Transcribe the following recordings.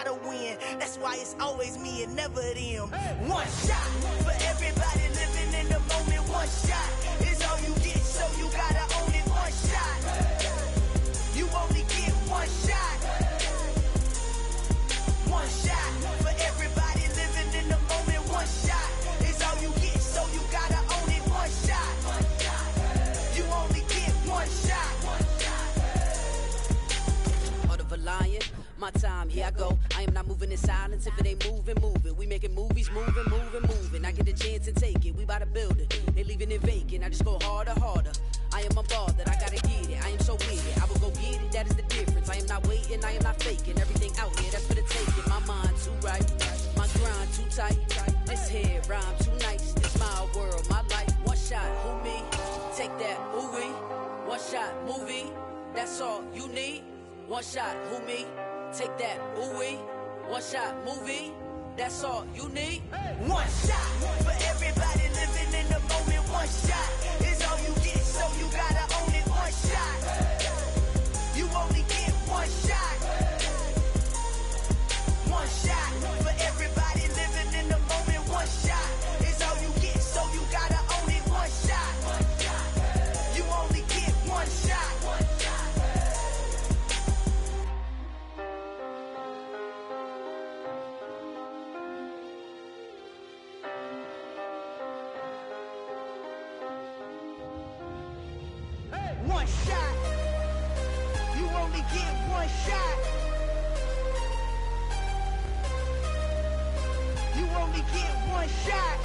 gotta win. That's why it's always me and never them. One shot for everybody living in the moment. One shot is all you get, so you gotta own it. One shot. You only get one shot. One shot for everybody living in the moment. One shot is all you get, so you gotta own it. One shot. You only get one shot. Heart of a lion, my time, here I go. I am not moving in silence. If it ain't moving, moving. We making movies, moving, moving, moving. I get a chance to take it. We bout to build it. They leaving it vacant. I just go harder, harder. I am a ball that I gotta get it. I am so with it. I will go get it. That is the difference. I am not waiting. I am not faking. Everything out here, that's for the taking. My mind too right. My grind too tight. This head rhyme too nice. This my world, my life. One shot, who me? Take that, who we? One shot, movie. That's all you need. One shot, who me? Take that, who we? One shot, movie. That's all you need. One shot for everybody living in the moment. One shot is all you get, so you gotta own it. One shot. You only get one shot. One shot for everybody living in the moment. One shot is all you get, so you gotta own it. One shot. You only get one shot. One shot. You only get one shot. You only get one shot.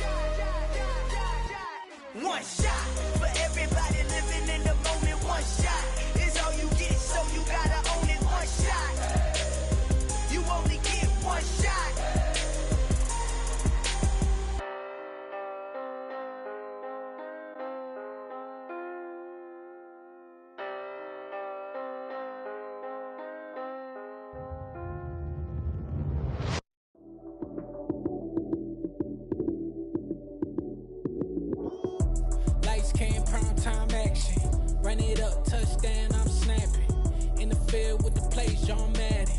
One shot for everybody living in the moment. One shot is all you get, so you gotta own it. One shot. You only get one shot. Time action, run it up, touchdown, I'm snapping. In the field with the plays, John Madden.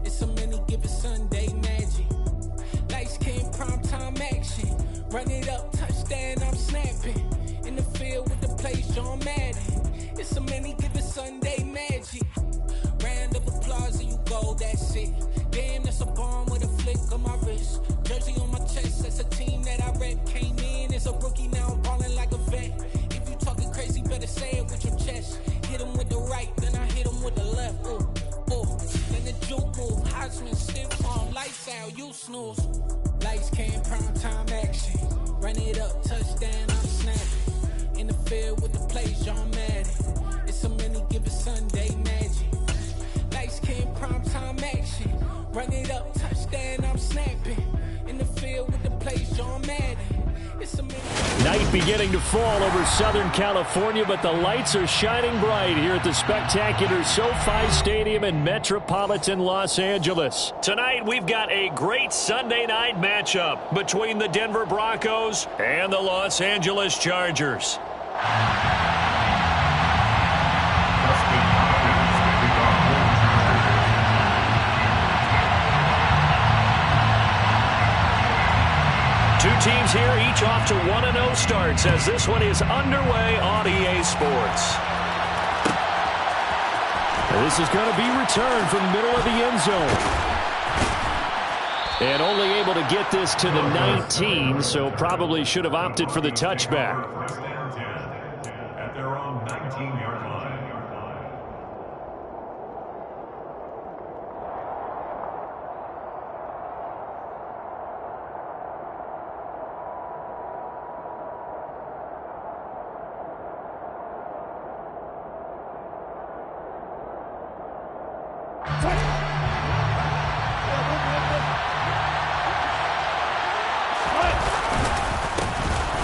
It's a many given Sunday magic. Lights came prime time action, run it up, touchdown, I'm snapping. In the field with the plays, John Madden. It's a many given Sunday magic. Round of applause and you go, that's it. Damn, that's a bomb with a flick on my wrist. Jersey on my chest, that's a team that I rep. Came in as a rookie, now I'm balling like a vet. Talking crazy, better say it with your chest. Hit him with the right, then I hit him with the left. Ooh, ooh. Then the juke move, Heisman, stiff arm, lights out, you snooze. Lights came, prime time action. Run it up, touchdown, I'm snapping. In the field with the plays, John Madden. It's a many given Sunday magic. Lights came, prime time action. Run it up, touchdown, I'm snapping. In the field with the plays, John Madden. Night beginning to fall over Southern California, but the lights are shining bright here at the spectacular SoFi Stadium in metropolitan Los Angeles. Tonight, we've got a great Sunday night matchup between the Denver Broncos and the Los Angeles Chargers. Two teams here, each off to 1-0 starts as this one is underway on EA Sports. This is going to be returned from the middle of the end zone. And only able to get this to the 19, so probably should have opted for the touchback. At their own 19-yard line.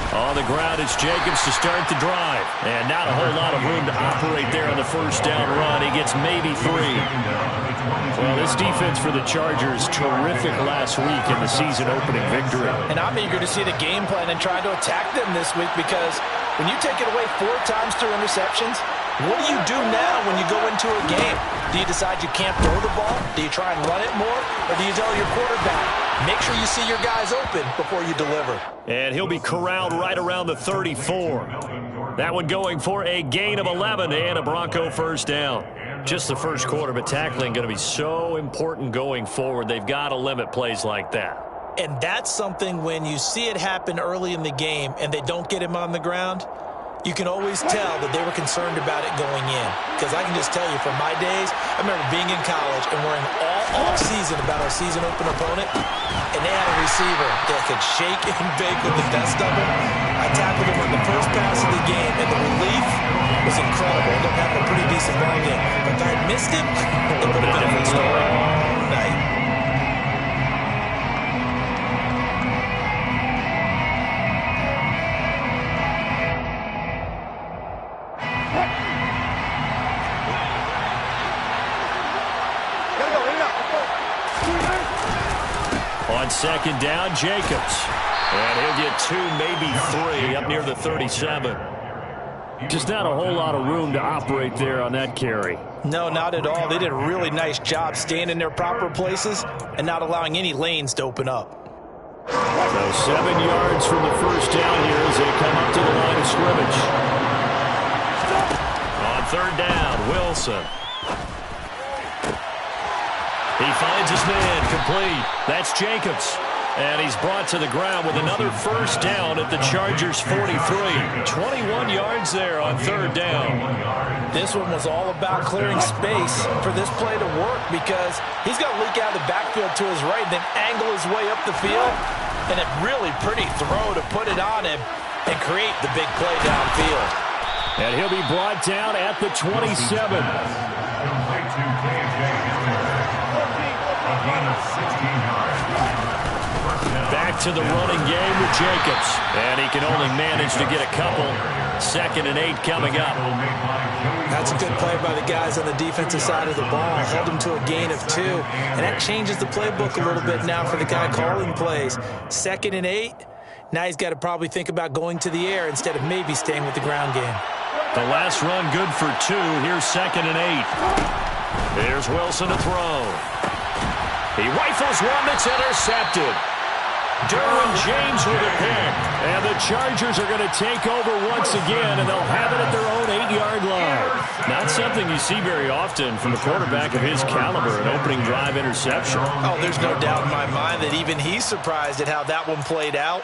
On the ground, it's Jacobs to start the drive. And not a whole lot of room to operate there on the first down run. He gets maybe 3. Well, this defense for the Chargers, terrific last week in the season-opening victory. And I'm eager to see the game plan and try to attack them this week, because when you take it away 4 times through interceptions, What do you do now when you go into a game? Do you decide you can't throw the ball? Do you try and run it more? Or do you tell your quarterback, make sure you see your guys open before you deliver? And he'll be corralled right around the 34. That one going for a gain of 11 and a Bronco first down. Just the first quarter, but tackling going to be so important going forward. They've got to limit plays like that. And that's something when you see it happen early in the game and they don't get him on the ground, you can always tell that they were concerned about it going in. Because I can just tell you, from my days, I remember being in college and worrying all off-season about our season open opponent, and they had a receiver that could shake and bake with the best of them. I tackled him on the first pass of the game, and the relief was incredible. Ended up having a pretty decent ball game. But if I had missed him, it would have been a different story. Night. On second down, Jacobs. And he'll get 2, maybe 3, up near the 37. Just not a whole lot of room to operate there on that carry. No, not at all. They did a really nice job staying in their proper places and not allowing any lanes to open up. So 7 yards from the first down here as they come up to the line of scrimmage. On third down, Wilson. He finds his man, complete. That's Jacobs. And he's brought to the ground with another first down at the Chargers' 43. 21 yards there on third down. This one was all about clearing space for this play to work, because he's got to leak out of the backfield to his right, then angle his way up the field. And a really pretty throw to put it on him and create the big play downfield. And he'll be brought down at the 27. Back to the running game with Jacobs. And he can only manage to get a couple. 2nd and 8 coming up. That's a good play by the guys on the defensive side of the ball. Held him to a gain of 2. And that changes the playbook a little bit now for the guy calling plays. 2nd and 8. Now he's got to probably think about going to the air instead of maybe staying with the ground game. The last run good for 2. Here's 2nd and 8. Here's Wilson to throw. He rifles one that's intercepted. Derwin James with a pick. And the Chargers are going to take over once again, and they'll have it at their own 8-yard line. Not something you see very often from a quarterback of his caliber, an opening drive interception. Oh, there's no doubt in my mind that even he's surprised at how that one played out.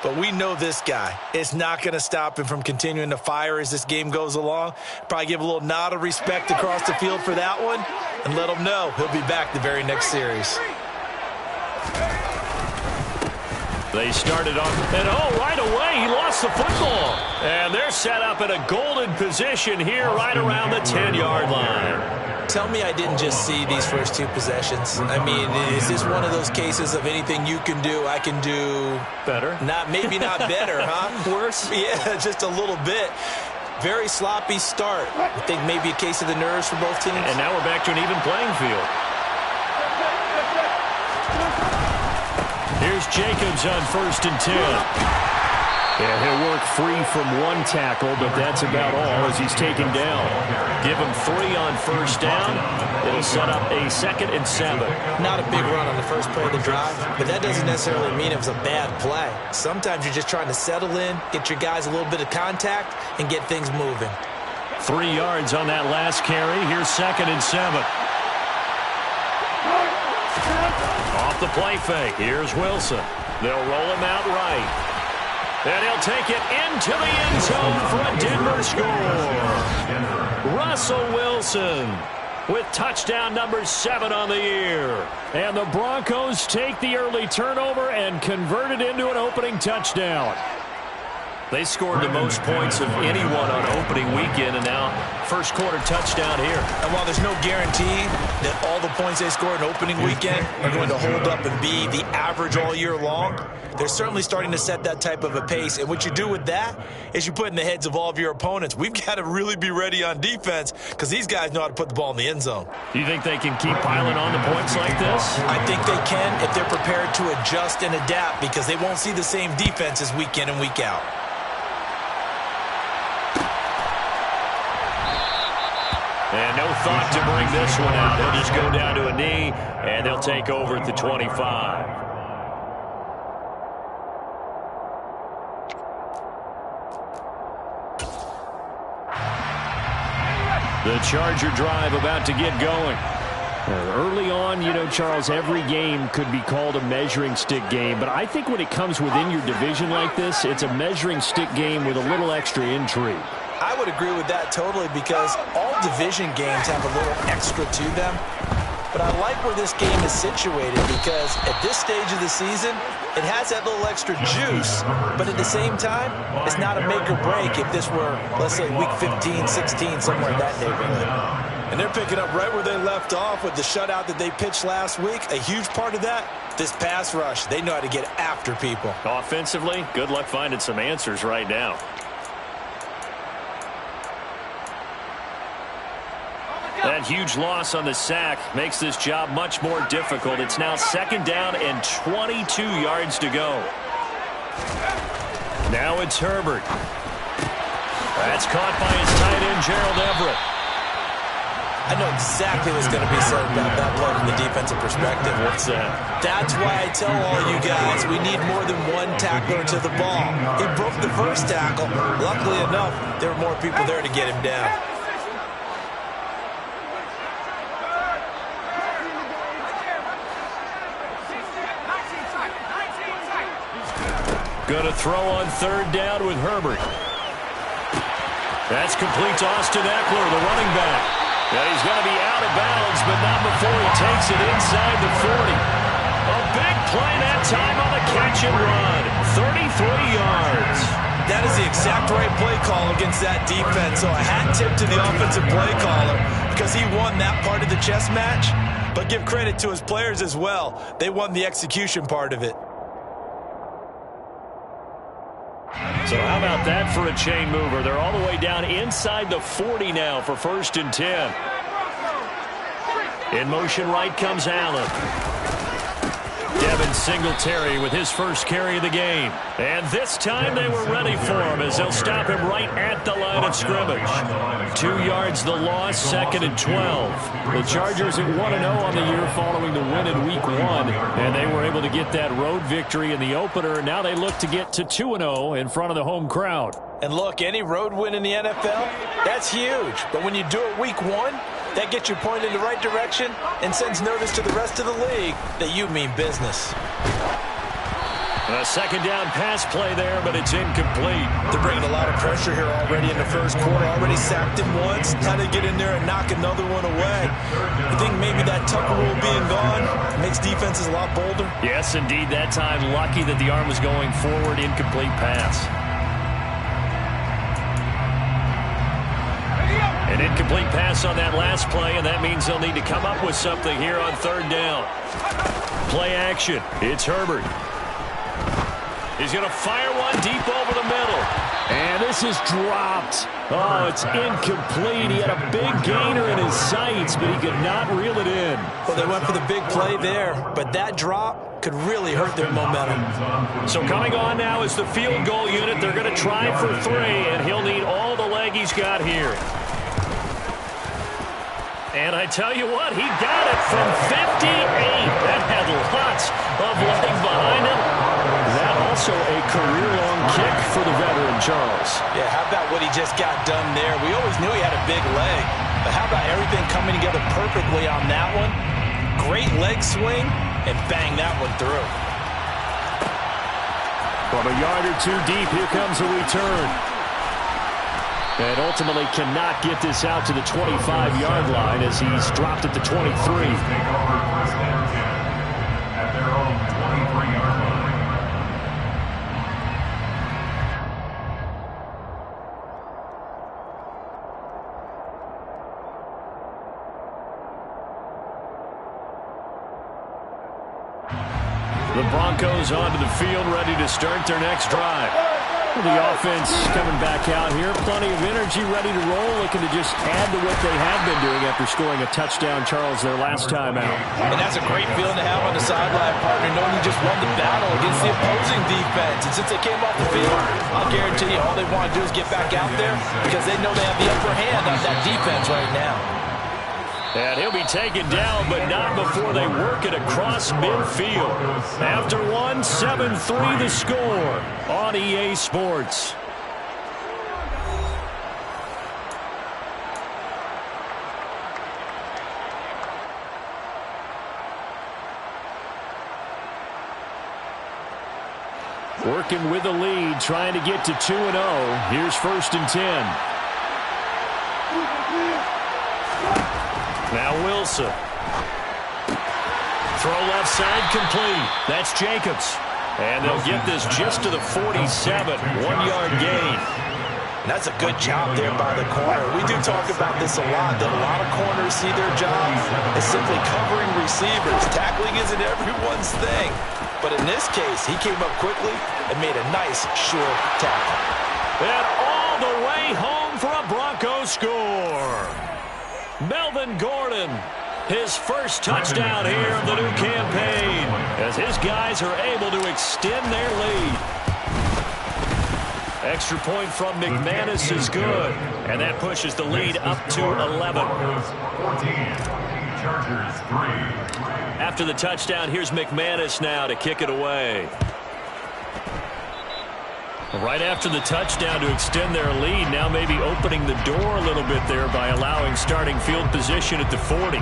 But we know this guy. It's not going to stop him from continuing to fire as this game goes along. Probably give a little nod of respect across the field for that one, and let him know he'll be back the very next series. They started off, and right away, he lost the football. And they're set up in a golden position here right around the 10-yard line. Tell me I didn't just see these first 2 possessions. I mean, is this one of those cases of anything you can do, I can do better? Maybe not better, huh? Worse? Yeah, just a little bit. Very sloppy start. I think maybe a case of the nerves for both teams. And now we're back to an even playing field. Here's Jacobs on 1st and 10. Yeah, he'll work free from 1 tackle, but that's about all as he's taken down. Give him 3 on first down. It'll set up a 2nd and 7. Not a big run on the first play of the drive, but that doesn't necessarily mean it was a bad play. Sometimes you're just trying to settle in, get your guys a little bit of contact, and get things moving. 3 yards on that last carry. Here's 2nd and 7. Off the play fake. Here's Wilson. They'll roll him out right. And he'll take it into the end zone for a Denver score. Russell Wilson with touchdown number 7 on the year. And the Broncos take the early turnover and convert it into an opening touchdown. They scored the most points of anyone on opening weekend, and now first quarter touchdown here. And while there's no guarantee that all the points they score in opening weekend are going to hold up and be the average all year long, they're certainly starting to set that type of a pace. And what you do with that is you put in the heads of all of your opponents, we've got to really be ready on defense because these guys know how to put the ball in the end zone. Do you think they can keep piling on the points like this? I think they can if they're prepared to adjust and adapt, because they won't see the same defenses week in and week out. And no thought to bring this one out. He'll just go down to a knee, and they'll take over at the 25. The Charger drive about to get going. Early on, you know, Charles, every game could be called a measuring stick game, but I think when it comes within your division like this, it's a measuring stick game with a little extra intrigue. I would agree with that totally because all division games have a little extra to them. But I like where this game is situated because at this stage of the season, it has that little extra juice, but at the same time, it's not a make or break if this were, let's say, week 15, 16, somewhere in that neighborhood. And they're picking up right where they left off with the shutout that they pitched last week. A huge part of that, this pass rush. They know how to get after people. Offensively, good luck finding some answers right now. That huge loss on the sack makes this job much more difficult. It's now 2nd down and 22 yards to go. Now it's Herbert. That's caught by his tight end, Gerald Everett. I know exactly what's going to be said about that play from the defensive perspective. What's that? That's why I tell all you guys we need more than one tackler to the ball. He broke the first tackle. Luckily enough, there were more people there to get him down. Going to throw on 3rd down with Herbert. That's complete to Austin Eckler, the running back. And he's going to be out of bounds, but not before he takes it inside the 40. A big play that time on the catch and run. 33 yards. That is the exact right play call against that defense. So a hat tip to the offensive play caller because he won that part of the chess match. But give credit to his players as well. They won the execution part of it. So how about that for a chain mover? They're all the way down inside the 40 now for 1st and 10. In motion right comes Allen. Devin Singletary with his first carry of the game. And this time they were ready for him as they'll stop him right at the line of scrimmage. 2 yards the loss, 2nd and 12. The Chargers at 1-0 on the year following the win in week 1. And they were able to get that road victory in the opener. Now they look to get to 2-0 in front of the home crowd. And look, any road win in the NFL, that's huge. But when you do it week 1, that gets you pointed in the right direction and sends notice to the rest of the league that you mean business. A 2nd down pass play there, but it's incomplete. They're bringing a lot of pressure here already in the first quarter. Already sacked him once. Now they get in there and knock another one away. You think maybe that Tucker rule being gone makes defenses a lot bolder? Yes, indeed. That time, lucky that the arm was going forward. Incomplete pass. An incomplete pass on that last play, and that means they'll need to come up with something here on 3rd down. Play action. It's Herbert. He's going to fire one deep over the middle. And this is dropped. Oh, it's incomplete. He had a big gainer in his sights, but he could not reel it in. Well, they went for the big play there, but that drop could really hurt their momentum. So coming on now is the field goal unit. They're going to try for 3, and he'll need all the leg he's got here. And I tell you what, he got it from 58. That had lots of leg behind him. That also a career-long kick for the veteran, Charles. Yeah, how about what he just got done there? We always knew he had a big leg, but how about everything coming together perfectly on that one? Great leg swing, and bang that one through. From a yard or 2 deep, here comes a return. And ultimately cannot get this out to the 25-yard line as he's dropped at the 23. At their own 23-yard line. The Broncos onto the field, ready to start their next drive. The offense coming back out here. Plenty of energy, ready to roll, looking to just add to what they have been doing after scoring a touchdown, Charles, their last time out. And that's a great feeling to have on the sideline, partner, knowing you just won the battle against the opposing defense. And since they came off the field, I'll guarantee you all they want to do is get back out there because they know they have the upper hand on that defense right now. And he'll be taken down, but not before they work it across midfield. After 1, 7-3 the score on EA Sports. Working with the lead, trying to get to 2-0. Here's 1st and 10. Now Wilson. Throw left side complete. That's Jacobs. And they'll get this just to the 47. 1-yard gain. And that's a good job there by the corner. We do talk about this a lot, that a lot of corners see their job as simply covering receivers. Tackling isn't everyone's thing. But in this case, he came up quickly and made a nice, short tackle. And all the way home for a Broncos score. Melvin Gordon, his first touchdown here of the new campaign, as his guys are able to extend their lead. Extra point from McManus is good, and that pushes the lead up to 11. Chargers 3. After the touchdown, here's McManus now to kick it away. Right after the touchdown to extend their lead, now maybe opening the door a little bit there by allowing starting field position at the 40.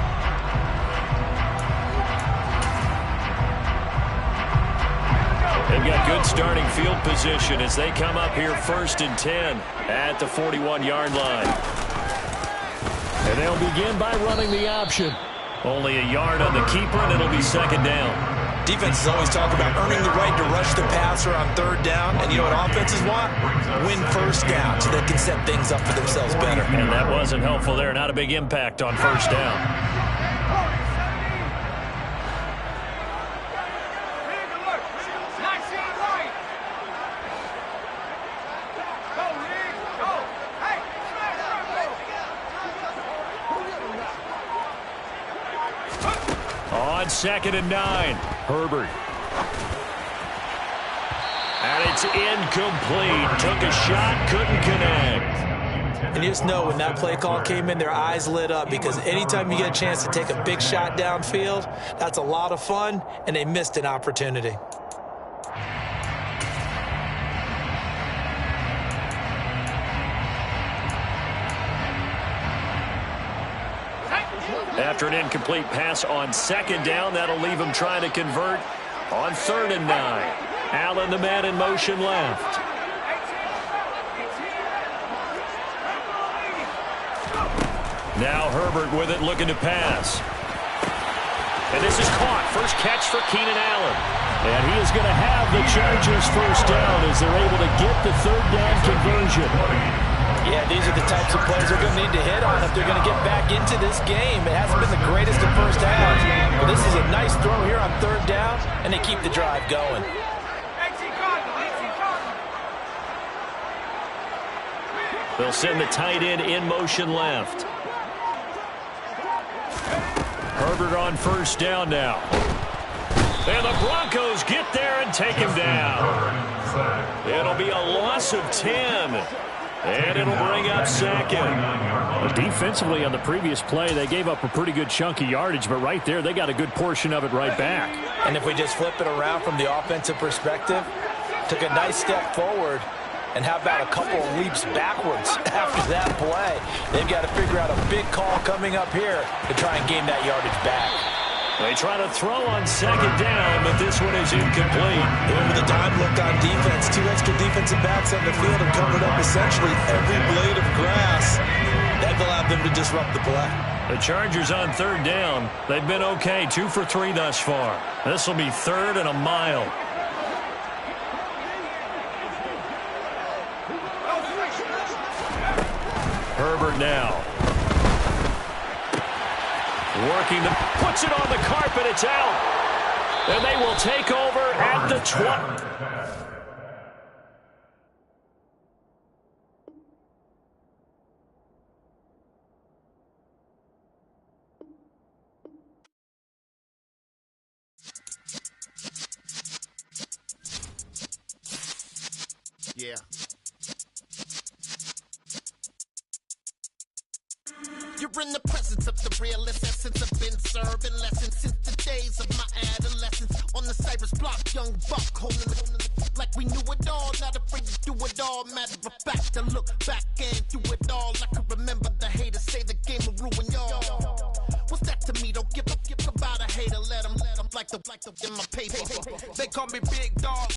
They've got good starting field position as they come up here 1st and 10 at the 41-yard line. And they'll begin by running the option. Only a yard on the keeper, and it'll be 2nd down. Defenses always talk about earning the right to rush the passer on 3rd down. And you know what offenses want? Win 1st down so they can set things up for themselves better. And that wasn't helpful there. Not a big impact on 1st down. On 2nd and 9, Herbert. And it's incomplete. Took a shot, couldn't connect. And you just know when that play call came in, their eyes lit up, because anytime you get a chance to take a big shot downfield, that's a lot of fun, and they missed an opportunity. After an incomplete pass on 2nd down, that'll leave him trying to convert on 3rd and 9. Allen, the man in motion left. Now Herbert with it, looking to pass. And this is caught. First catch for Keenan Allen. And he is going to have the Chargers 1st down as they're able to get the 3rd down conversion. Yeah, these are the types of plays they're going to need to hit on if they're going to get back into this game. It hasn't been the greatest in 1st half, but this is a nice throw here on 3rd down, and they keep the drive going. They'll send the tight end in motion left. Herbert on 1st down now. And the Broncos get there and take him down. It'll be a loss of 10. And it'll bring up 2nd. Defensively on the previous play, they gave up a pretty good chunk of yardage, but right there, they got a good portion of it right back. And if we just flip it around from the offensive perspective, took a nice step forward, and how about a couple of leaps backwards after that play? They've got to figure out a big call coming up here to try and gain that yardage back. They try to throw on 2nd down, but this one is incomplete. Even with the time looked on defense, 2 extra defensive backs on the field have covered up essentially every blade of grass. That allowed them to disrupt the play. The Chargers on 3rd down. They've been okay, 2 for 3 thus far. This will be 3rd and a mile. Herbert now. Working puts it on the carpet, it's out. And they will take over at the 20. Yeah. You really in the presence of the realest essence. I've been serving lessons since the days of my adolescence. On the Cypress block, young buck holding it like we knew it all. Not afraid to do it all. Matter of fact, to look back and do it all. I can remember the haters say the game will ruin y'all. What's that to me? Don't give about a hater. Let them like the in my paper. They call me Big Dog.